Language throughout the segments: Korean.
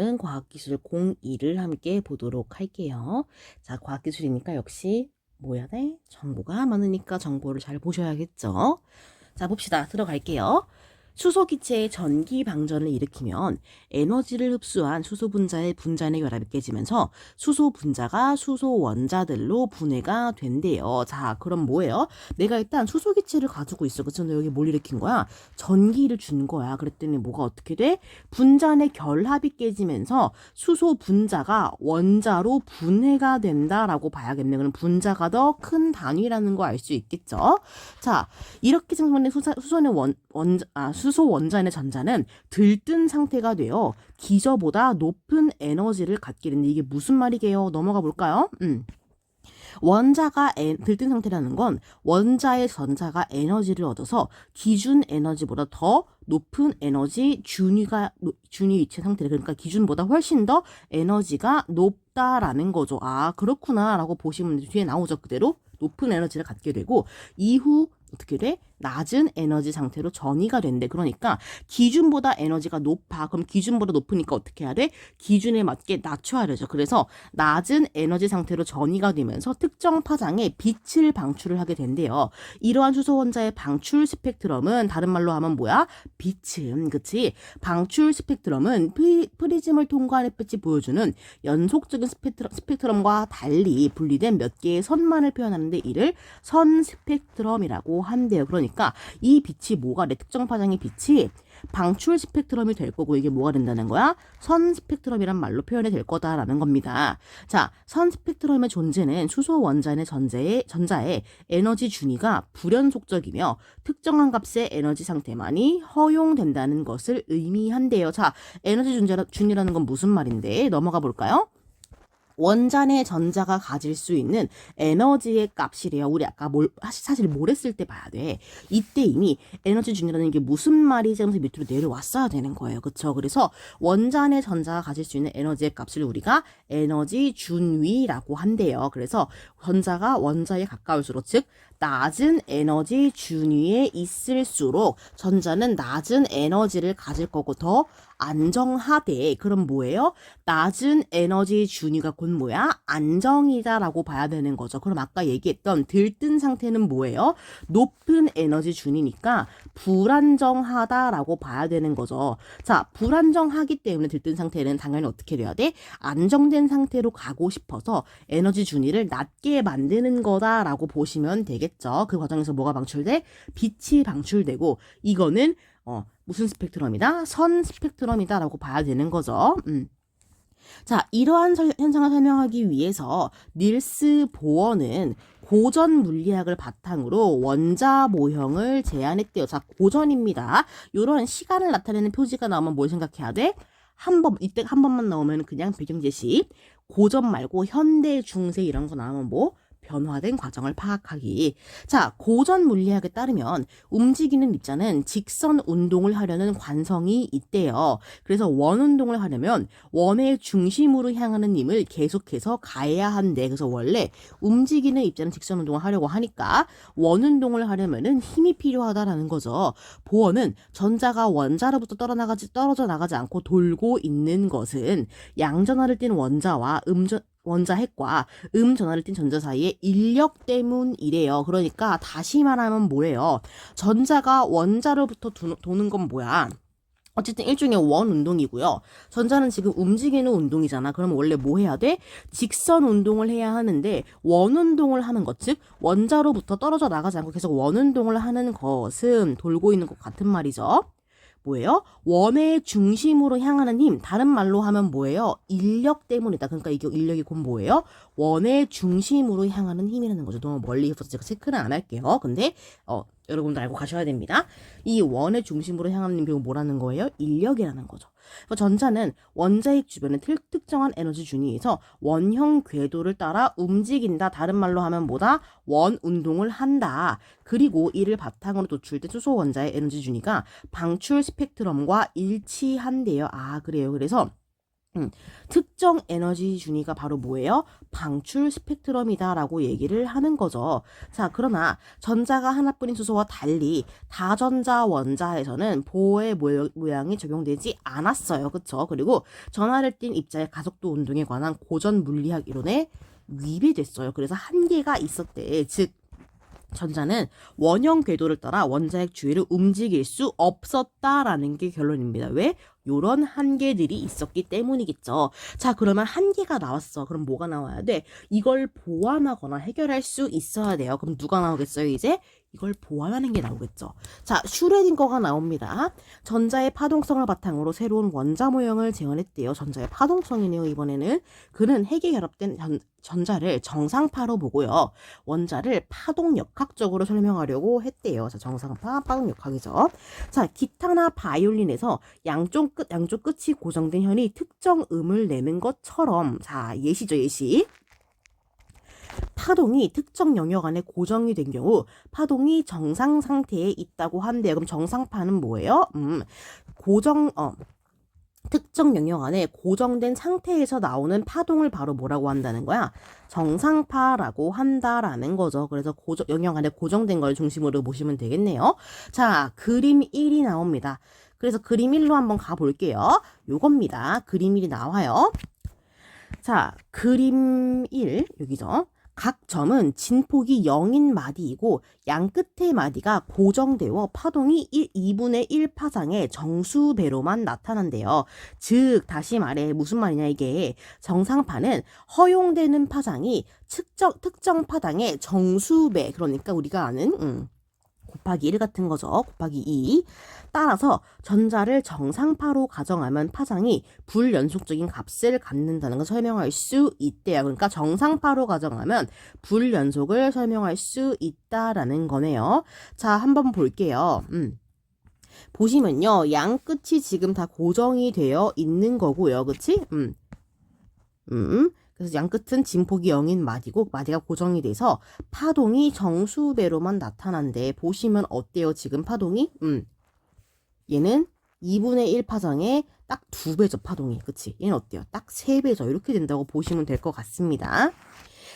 오늘은 과학기술 02를 함께 보도록 할게요. 자, 과학기술이니까 역시 뭐 해야 돼? 정보가 많으니까 정보를 잘 보셔야겠죠. 자, 봅시다. 들어갈게요. 수소기체의 전기 방전을 일으키면 에너지를 흡수한 수소 분자의 분자의 결합이 깨지면서 수소 분자가 수소 원자들로 분해가 된대요. 자, 그럼 뭐예요? 내가 일단 수소기체를 가지고 있어. 그쵸? 근데 여기 뭘 일으킨 거야? 전기를 준 거야. 그랬더니 뭐가 어떻게 돼? 분자의 결합이 깨지면서 수소 분자가 원자로 분해가 된다라고 봐야겠네. 그럼 분자가 더 큰 단위라는 거 알 수 있겠죠? 자, 이렇게 생성된 수소의 수소 원자의 전자는 들뜬 상태가 되어 기저보다 높은 에너지를 갖게 되는데 이게 무슨 말이게요? 넘어가 볼까요? 원자가 들뜬 상태라는 건 원자의 전자가 에너지를 얻어서 기준 에너지보다 더 높은 에너지 준위 위치 상태래. 그러니까 기준보다 훨씬 더 에너지가 높다라는 거죠. 아, 그렇구나 라고 보시면 뒤에 나오죠. 그대로 높은 에너지를 갖게 되고 이후 어떻게 돼? 낮은 에너지 상태로 전이가 된대. 그러니까 기준보다 에너지가 높아. 그럼 기준보다 높으니까 어떻게 해야 돼? 기준에 맞게 낮춰야 되죠. 그래서 낮은 에너지 상태로 전이가 되면서 특정 파장에 빛을 방출을 하게 된대요. 이러한 수소 원자의 방출 스펙트럼은 다른 말로 하면 뭐야? 빛은, 그치? 방출 스펙트럼은 프리즘을 통과한 햇빛이 보여주는 연속적인 스펙트럼과 달리 분리된 몇 개의 선만을 표현하는데 이를 선 스펙트럼이라고 한대요. 그러니까 이 빛이 뭐가 내 특정 파장의 빛이 방출 스펙트럼이 될 거고 이게 뭐가 된다는 거야? 선 스펙트럼이란 말로 표현이 될 거다라는 겁니다. 자, 선 스펙트럼의 존재는 수소 원자의 전자의 에너지 준위가 불연속적이며 특정한 값의 에너지 상태만이 허용된다는 것을 의미한대요. 자, 에너지 준위라는 건 무슨 말인데? 넘어가 볼까요? 원자 내 전자가 가질 수 있는 에너지의 값이래요. 우리 아까 사실 뭘 했을 때 봐야 돼. 이때 이미 에너지 준이라는 게 무슨 말이지 하면서 밑으로 내려왔어야 되는 거예요. 그쵸? 그래서 원자 내 전자가 가질 수 있는 에너지의 값을 우리가 에너지 준위라고 한대요. 그래서 전자가 원자에 가까울수록 즉 낮은 에너지 준위에 있을수록 전자는 낮은 에너지를 가질 거고 더 안정하대. 그럼 뭐예요? 낮은 에너지 준위가 곧 뭐야? 안정이다라고 봐야 되는 거죠. 그럼 아까 얘기했던 들뜬 상태는 뭐예요? 높은 에너지 준위니까 불안정하다라고 봐야 되는 거죠. 자, 불안정하기 때문에 들뜬 상태는 당연히 어떻게 돼야 돼? 안정된 상태로 가고 싶어서 에너지 준위를 낮게 만드는 거다라고 보시면 되겠죠. 그 과정에서 뭐가 방출돼? 빛이 방출되고 이거는 무슨 스펙트럼이다? 선 스펙트럼이다 라고 봐야 되는 거죠. 자, 이러한 현상을 설명하기 위해서 닐스 보어는 고전 물리학을 바탕으로 원자 모형을 제안했대요. 자, 고전입니다. 이런 시간을 나타내는 표지가 나오면 뭘 생각해야 돼? 이때 한 번만 나오면 그냥 배경 제시. 고전 말고 현대, 중세 이런 거 나오면 뭐? 변화된 과정을 파악하기. 자, 고전 물리학에 따르면 움직이는 입자는 직선 운동을 하려는 관성이 있대요. 그래서 원 운동을 하려면 원의 중심으로 향하는 힘을 계속해서 가해야 한대. 그래서 원래 움직이는 입자는 직선 운동을 하려고 하니까 원 운동을 하려면은 힘이 필요하다라는 거죠. 보어는 전자가 원자로부터 떨어져 나가지 않고 돌고 있는 것은 양전하를 띤 원자와 원자 핵과 전하를 띤 전자 사이의 인력 때문이래요. 그러니까 다시 말하면 뭐예요? 전자가 원자로부터 도는 건 뭐야? 어쨌든 일종의 원 운동이고요. 전자는 지금 움직이는 운동이잖아. 그럼 원래 뭐 해야 돼? 직선 운동을 해야 하는데 원 운동을 하는 것, 즉 원자로부터 떨어져 나가지 않고 계속 원 운동을 하는 것은 돌고 있는 것 같은 말이죠. 뭐예요? 원의 중심으로 향하는 힘, 다른 말로 하면 뭐예요? 인력 때문이다. 그러니까 이게 인력이 곧 뭐예요? 원의 중심으로 향하는 힘이라는 거죠. 너무 멀리 있어서 제가 체크는 안 할게요. 근데 여러분들 알고 가셔야 됩니다. 이 원의 중심으로 향하는 힘이 뭐라는 거예요? 인력이라는 거죠. 전자는 원자핵 주변의 특정한 에너지 준위에서 원형 궤도를 따라 움직인다. 다른 말로 하면 뭐다? 원 운동을 한다. 그리고 이를 바탕으로 도출된 수소 원자의 에너지 준위가 방출 스펙트럼과 일치한대요. 아, 그래요. 그래서 특정 에너지 준위가 바로 뭐예요? 방출 스펙트럼이다라고 얘기를 하는 거죠. 자, 그러나 전자가 하나뿐인 수소와 달리 다전자 원자에서는 보호의 모양이 적용되지 않았어요. 그쵸? 그리고 전하를 띤 입자의 가속도 운동에 관한 고전 물리학 이론에 위배됐어요. 그래서 한계가 있었대. 즉 전자는 원형 궤도를 따라 원자핵 주위를 움직일 수 없었다라는 게 결론입니다. 왜? 요런 한계들이 있었기 때문이겠죠. 자, 그러면 한계가 나왔어. 그럼 뭐가 나와야 돼? 이걸 보완하거나 해결할 수 있어야 돼요. 그럼 누가 나오겠어요, 이제? 이걸 보완하는 게 나오겠죠. 자, 슈레딩거가 나옵니다. 전자의 파동성을 바탕으로 새로운 원자 모형을 제안했대요. 전자의 파동성이네요, 이번에는. 그는 핵에 결합된 전자를 정상파로 보고요. 원자를 파동역학적으로 설명하려고 했대요. 자, 정상파, 파동역학이죠. 자, 기타나 바이올린에서 양쪽 끝이 고정된 현이 특정 음을 내는 것처럼, 자, 예시죠, 예시. 파동이 특정 영역 안에 고정이 된 경우 파동이 정상 상태에 있다고 한대요. 그럼 정상파는 뭐예요? 특정 영역 안에 고정된 상태에서 나오는 파동을 바로 뭐라고 한다는 거야? 정상파라고 한다라는 거죠. 그래서 영역 안에 고정된 걸 중심으로 보시면 되겠네요. 자, 그림 1이 나옵니다. 그래서 그림 1로 한번 가볼게요. 요겁니다. 그림 1이 나와요. 자, 그림 1, 여기죠. 각 점은 진폭이 0인 마디이고 양 끝의 마디가 고정되어 파동이 2분의 1 파장의 정수배로만 나타난대요. 즉 다시 말해 무슨 말이냐 이게 정상파는 허용되는 파장이 특정 파장의 정수배 그러니까 우리가 아는 곱하기 1 같은 거죠. 곱하기 2. 따라서 전자를 정상파로 가정하면 파장이 불연속적인 값을 갖는다는 걸 설명할 수 있대요. 그러니까 정상파로 가정하면 불연속을 설명할 수 있다라는 거네요. 자, 한번 볼게요. 보시면요. 양 끝이 지금 다 고정이 되어 있는 거고요. 그치? 그래서 양 끝은 진폭이 0인 마디고 마디가 고정이 돼서 파동이 정수배로만 나타난데 보시면 어때요? 지금 파동이? 얘는 2분의 1 파장에 딱 2배죠, 파동이. 그치? 얘는 어때요? 딱 3배죠. 이렇게 된다고 보시면 될 것 같습니다.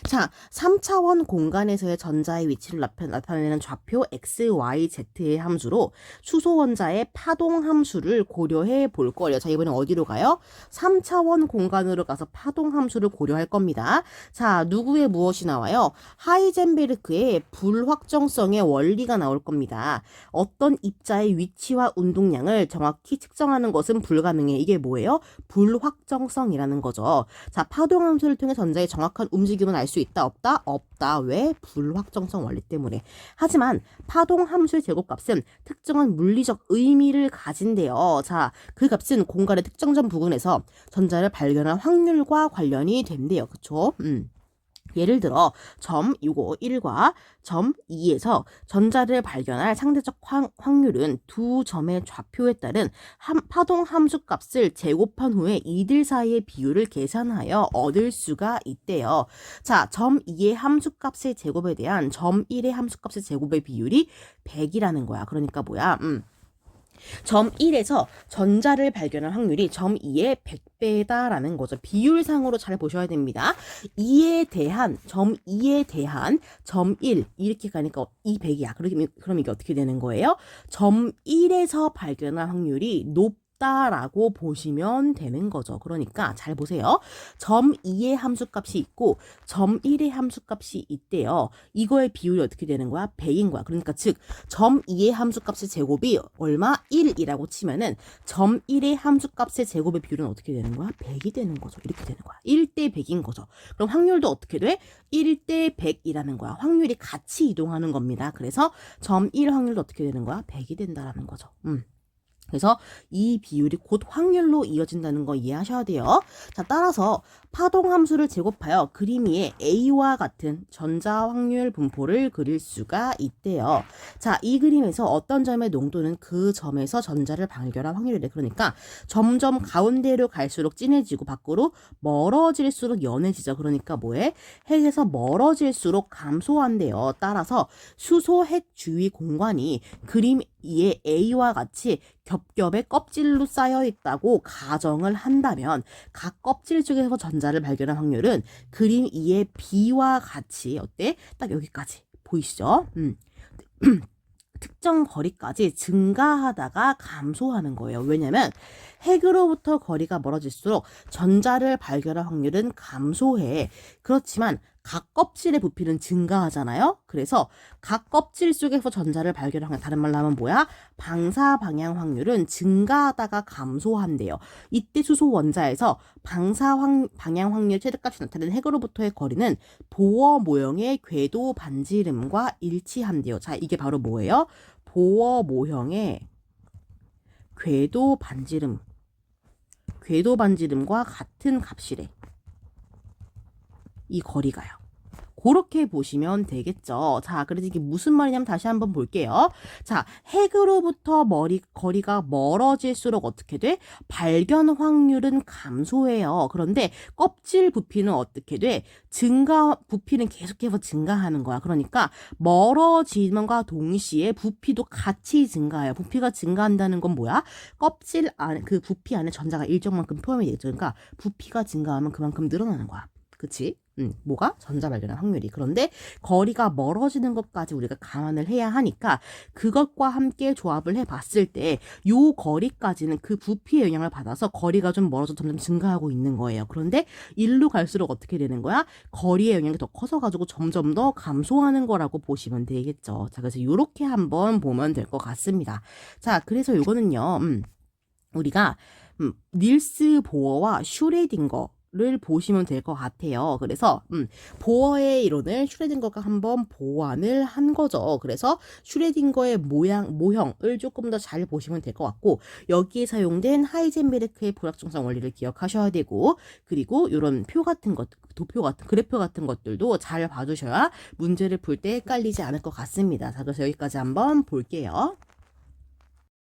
자, 3차원 공간에서의 전자의 위치를 나타내는 좌표 x, y, z의 함수로 수소 원자의 파동 함수를 고려해 볼 거예요. 자, 이번엔 어디로 가요? 3차원 공간으로 가서 파동 함수를 고려할 겁니다. 자, 누구의 무엇이 나와요? 하이젠베르크의 불확정성의 원리가 나올 겁니다. 어떤 입자의 위치와 운동량을 정확히 측정하는 것은 불가능해. 이게 뭐예요? 불확정성이라는 거죠. 자, 파동 함수를 통해 전자의 정확한 움직임을 알 수 있다 없다? 없다. 왜? 불확정성 원리 때문에. 하지만 파동 함수의 제곱값은 특정한 물리적 의미를 가진대요. 자, 그 값은 공간의 특정점 부근에서 전자를 발견할 확률과 관련이 된대요. 그쵸? 예를 들어 점 1과 점 2에서 전자를 발견할 상대적 확률은 두 점의 좌표에 따른 파동 함수 값을 제곱한 후에 이들 사이의 비율을 계산하여 얻을 수가 있대요. 자, 점 2의 함수 값의 제곱에 대한 점 1의 함수 값의 제곱의 비율이 100이라는 거야. 그러니까 뭐야? 점 1에서 전자를 발견할 확률이 점 2의 100배다라는 거죠. 비율상으로 잘 보셔야 됩니다. 2에 대한 점 2에 대한 점 1 이렇게 가니까 이 100이야. 그럼 이게 어떻게 되는 거예요? 점 1에서 발견할 확률이 높다라고 보시면 되는 거죠. 그러니까 잘 보세요. 점 2의 함수값이 있고 점 1의 함수값이 있대요. 이거의 비율이 어떻게 되는 거야? 100인 거야. 그러니까 즉 점 2의 함수값의 제곱이 얼마? 1이라고 치면은 점 1의 함수값의 제곱의 비율은 어떻게 되는 거야? 100이 되는 거죠. 이렇게 되는 거야. 1대 100인 거죠. 그럼 확률도 어떻게 돼? 1대 100이라는 거야. 확률이 같이 이동하는 겁니다. 그래서 점 1 확률도 어떻게 되는 거야? 100이 된다라는 거죠. 그래서 이 비율이 곧 확률로 이어진다는 거 이해하셔야 돼요. 자, 따라서 파동 함수를 제곱하여 그림 위에 A와 같은 전자 확률 분포를 그릴 수가 있대요. 자, 이 그림에서 어떤 점의 농도는 그 점에서 전자를 발견할 확률이래. 그러니까 점점 가운데로 갈수록 진해지고 밖으로 멀어질수록 연해지죠. 그러니까 뭐해? 핵에서 멀어질수록 감소한대요. 따라서 수소 핵 주위 공간이 이에 A와 같이 겹겹의 껍질로 쌓여 있다고 가정을 한다면 각 껍질 쪽에서 전자를 발견할 확률은 그림 2의 B와 같이 어때? 딱 여기까지 보이시죠? 특정 거리까지 증가하다가 감소하는 거예요. 왜냐면 핵으로부터 거리가 멀어질수록 전자를 발견할 확률은 감소해. 그렇지만 각 껍질의 부피는 증가하잖아요. 그래서 각 껍질 속에서 전자를 발견할 확률, 다른 말로 하면 뭐야? 방사 방향 확률은 증가하다가 감소한대요. 이때 수소 원자에서 방향 확률 최대값이 나타내는 핵으로부터의 거리는 보어 모형의 궤도 반지름과 일치한대요. 자, 이게 바로 뭐예요? 보어 모형의 궤도 반지름과 같은 값이래. 이 거리가요. 그렇게 보시면 되겠죠. 자, 그래서 이게 무슨 말이냐면 다시 한번 볼게요. 자, 핵으로부터 거리가 멀어질수록 어떻게 돼? 발견 확률은 감소해요. 그런데 껍질 부피는 어떻게 돼? 부피는 계속해서 증가하는 거야. 그러니까 멀어짐과 동시에 부피도 같이 증가해요. 부피가 증가한다는 건 뭐야? 껍질 안에, 그 부피 안에 전자가 일정만큼 포함이 되죠. 그러니까 부피가 증가하면 그만큼 늘어나는 거야. 그치? 뭐가? 전자 발견할 확률이. 그런데 거리가 멀어지는 것까지 우리가 감안을 해야 하니까 그것과 함께 조합을 해봤을 때 요 거리까지는 그 부피의 영향을 받아서 거리가 좀 멀어져 점점 증가하고 있는 거예요. 그런데 일로 갈수록 어떻게 되는 거야? 거리의 영향이 더 커져가지고 점점 더 감소하는 거라고 보시면 되겠죠. 자, 그래서 요렇게 한번 보면 될 것 같습니다. 자, 그래서 요거는요, 우리가 닐스 보어와 슈레딩거 를 보시면 될 것 같아요. 그래서 보어의 이론을 슈레딩거가 한번 보완을 한 거죠. 그래서 슈레딩거의 모형을 조금 더 잘 보시면 될 것 같고, 여기에 사용된 하이젠베르크의 불확정성 원리를 기억하셔야 되고, 그리고 이런 표 같은 것, 그래프 같은 것들도 잘 봐주셔야 문제를 풀 때 헷갈리지 않을 것 같습니다. 자, 그래서 여기까지 한번 볼게요.